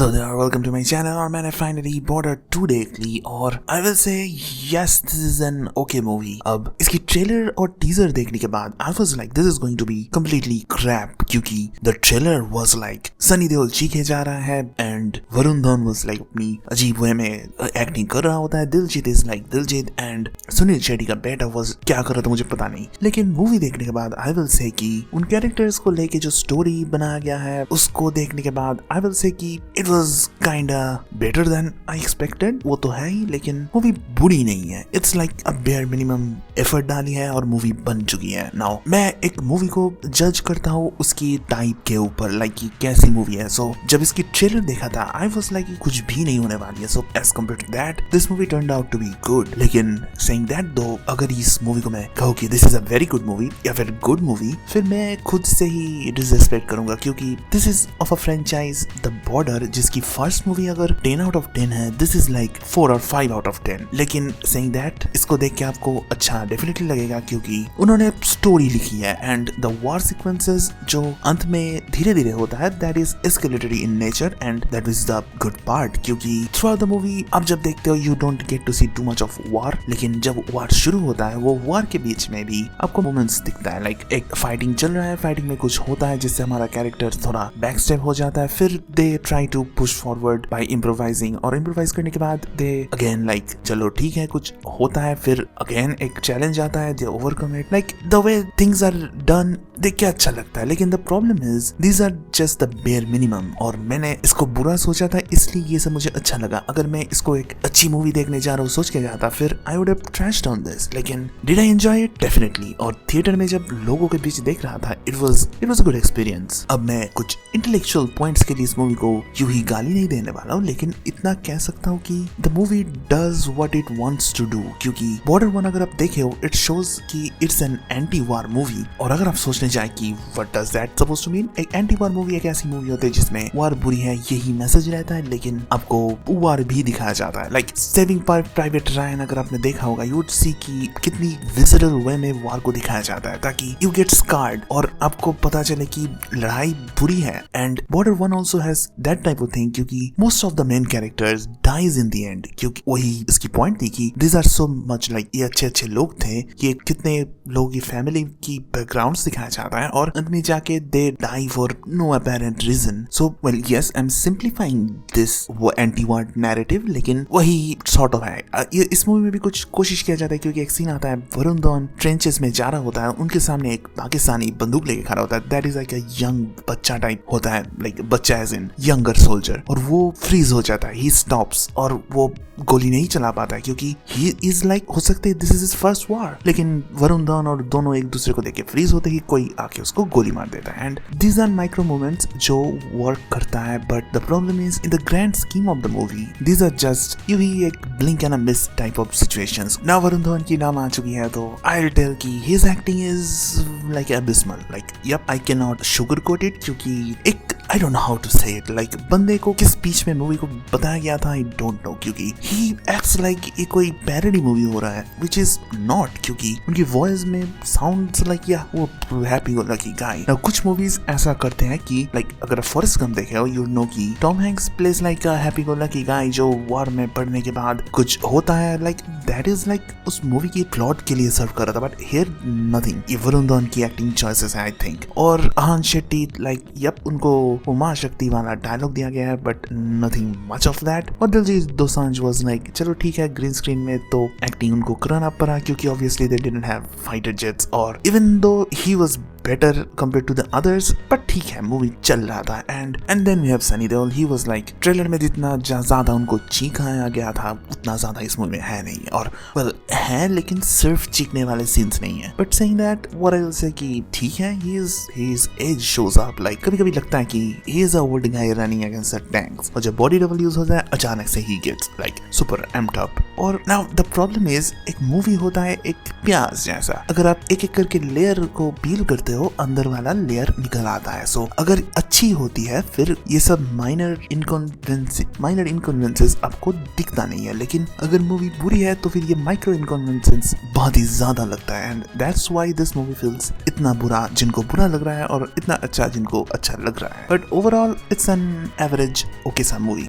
Hello there, welcome to my channel और मैंने finally Border 2 देख ली और I will say yes, this is an okay movie। अब इसकी ट्रेलर और टीजर देखने के बाद I was like this is going to be completely crap क्योंकि the trailer was like Sunny Deol चीखे जा रहा है and Varun Dhawan was like अपनी अजीब वे में एक्टिंग कर रहा होता है, Diljit is like Diljit and Sunil Shetty का बेटा was क्या कर रहा था मुझे पता नहीं, लेकिन मूवी देखने के बाद I will say कि उन कैरेक्टर्स को लेके जो स्टोरी बनाया गया है उसको देखने के बाद I will say कि It was kinda better than I expected। वो तो है ही, लेकिन मूवी बुरी नहीं है। It's like a bare minimum effort डाली है और मूवी बन चुकी है। Now मैं एक मूवी को जज करता हूँ उसकी टाइप के ऊपर, लाइक कि कैसी मूवी है। So जब इसकी ट्रेलर देखा था I was like कुछ भी नहीं होने वाली है। So as compared to that, this movie turned out to be good। लेकिन saying that though, अगर इस मूवी को मैं कहूँ कि this is a very good movie या फिर good movie, फिर मैं खुद से ही disrespect करूंगा क्योंकि this is of a franchise The Border जिसकी फर्स्ट मूवी अगर 10 आउट ऑफ 10 है, दिस इज लाइक 4 और 5 आउट ऑफ 10। लेकिन सेइंग दैट, इसको देख के आपको अच्छा डेफिनेटली लगेगा क्योंकि उन्होंने स्टोरी लिखी है एंड द वॉर सीक्वेंसेस जो अंत में धीरे धीरे होता है that is escalatory in nature and that is the good part क्योंकि थ्रू आउट द मूवी आप जब देखते हो you don't get to see too much of war, लेकिन जब वॉर शुरू होता है वो वॉर के बीच में भी आपको मोमेंट्स दिखता है, लाइक एक फाइटिंग चल रहा है, फाइटिंग में कुछ होता है जिससे हमारा कैरेक्टर थोड़ा बैक स्टेप हो जाता है, फिर they try to push forward by improvising और इम्प्रोवाइज करने के बाद दे अगेन लाइक चलो ठीक है कुछ होता है, फिर अगेन एक चैलेंज आता है, they overcome it, like the way things are done देख के अच्छा लगता है। लेकिन the problem is these are just the bare minimum और मैंने इसको बुरा सोचा था इसलिए ये सब मुझे अच्छा लगा। अगर मैं इसको एक अच्छी मूवी देखने जा रहा हूँ सोच के जाता फिर I would have trashed on this, लेकिन did I enjoy it? Definitely. और थिएटर में जब लोगों के बीच देख रहा था it was a good experience. अब मैं कुछ इंटेलेक्चुअल पॉइंट्स के लिए इस मूवी को यूं ही गाली नहीं देने वाला हूँ, लेकिन इतना कह सकता हूँ कि the movie does what it wants to do क्योंकि बॉर्डर 1 अगर आप देखे हो इट शोज कि it's an anti war movie. और अगर आप सोचने जाए कि what does that suppose to mean, एक एंटी वार मूवी एक ऐसी मूवी होती है जिसमें वार बुरी है यही मैसेज रहता है, लेकिन आपको वार भी दिखाया जाता है। लाइक सेविंग प्राइवेट रायन अगर आपने देखा होगा यू वुड सी कि कितनी विजिबल वे में वार को दिखाया जाता है ताकि यू गेट स्कार्ड और आपको पता चले कि लड़ाई बुरी है। And Border 1 also has that type of thing क्योंकि most of the main characters dies in the end क्योंकि वही इसकी पॉइंट थी कि this are so much like ये अच्छे लोग थे, ये कितने लोगों की फैमिली की बैकग्राउंड्स दिखाया जाता है और अंत में जाके they die for no apparent reason. So well yes I am simplifying this वो एंटी वार नैरेटिव, लेकिन वही सॉर्ट ऑफ है। इस मूवी में भी कुछ कोशिश किया जाता है क्योंकि एक सीन आता है वरुण धवन ट्रेंचेस में जा रहा होता है, उनके सामने एक पाकिस्तानी बंदूक लेके खड़ा होता है, that is like a young बच्चा टाइप होता है, लाइक बच्चा एज इन यंगर सोल्जर, और वो फ्रीज हो जाता है, ही स्टॉप्स और वो गोली नहीं चला पाता है क्योंकि ही इज लाइक हो सकते है दिस इज हिज फर्स्ट वार, लेकिन वरुण धवन और दोनों एक दूसरे को देखे फ्रीज होते ही कोई आके उसको गोली मार देता है। And these are micro moments जो वर्क करता है, but the problem is in the grand scheme of the movie these are just यू ही एक blink and a miss type of situations. ना वरुण धवन की नाम आ चुकी है तो आई विल टेल कि his acting is like abysmal, like yup I can not sugar coat it क्योंकि एक I don't know how to say it, like बंदे को किस बीच में मूवी को बताया गया था I don't know क्योंकि he acts like ये कोई पैरोडी मूवी हो रहा है which is not क्योंकि उनकी वॉइस में sounds like या वो happy go lucky guy. Now कुछ मूवीज ऐसा करते हैं कि like अगर आप फॉरेस्ट गंप देखे हो you know कि Tom Hanks plays like a happy go lucky guy जो वॉर में पढ़ने के बाद कुछ होता है, like that is like उस मूवी की प्लॉट के लिए सर्व कर रहा था, but here nothing। ये वरुण धवन की एक्टिंग चॉइसेस है I think। और आहान शेट्टी like यप उनको वो माँ शक्ति वाला डायलॉग दिया गया है but nothing much of that. और दिलजीत दोसांझ वाज लाइक चलो ठीक है ग्रीन स्क्रीन में तो एक्टिंग उनको कराना पड़ा क्योंकि obviously they didn't have fighter jets और even though he was better compared to the others, but ठीक है मूवी चल रहा था। and then we have Sunny Deol, he was like trailer में जितना ज्यादा उनको चीखाया गया था उतना ज्यादा इस मूवी में है नहीं, और well है लेकिन सिर्फ चीखने वाले सीन्स नहीं है। but saying that what I will say कि ठीक है his age shows up, like कभी कभी लगता है कि he is a old guy running against the tanks और जब बॉडी डबल यूज हो जाए अचानक से he gets like super amped up और नाउ द प्रॉब्लम इज एक मूवी होता है एक प्याज जैसा, अगर आप एक एक करके लेयर को पील करते हो अंदर वाला लेयर निकल आता है। सो अगर अच्छी होती है फिर ये सब माइनर इनकन्वीनियंसेस आपको दिखता नहीं है, लेकिन अगर मूवी बुरी है तो फिर ये माइक्रो इनकन्वीनियंसेस बहुत ही ज्यादा लगता है। And that's why this movie feels इतना बुरा जिनको बुरा लग रहा है और इतना अच्छा जिनको अच्छा लग रहा है। But overall it's an average okay सा मूवी।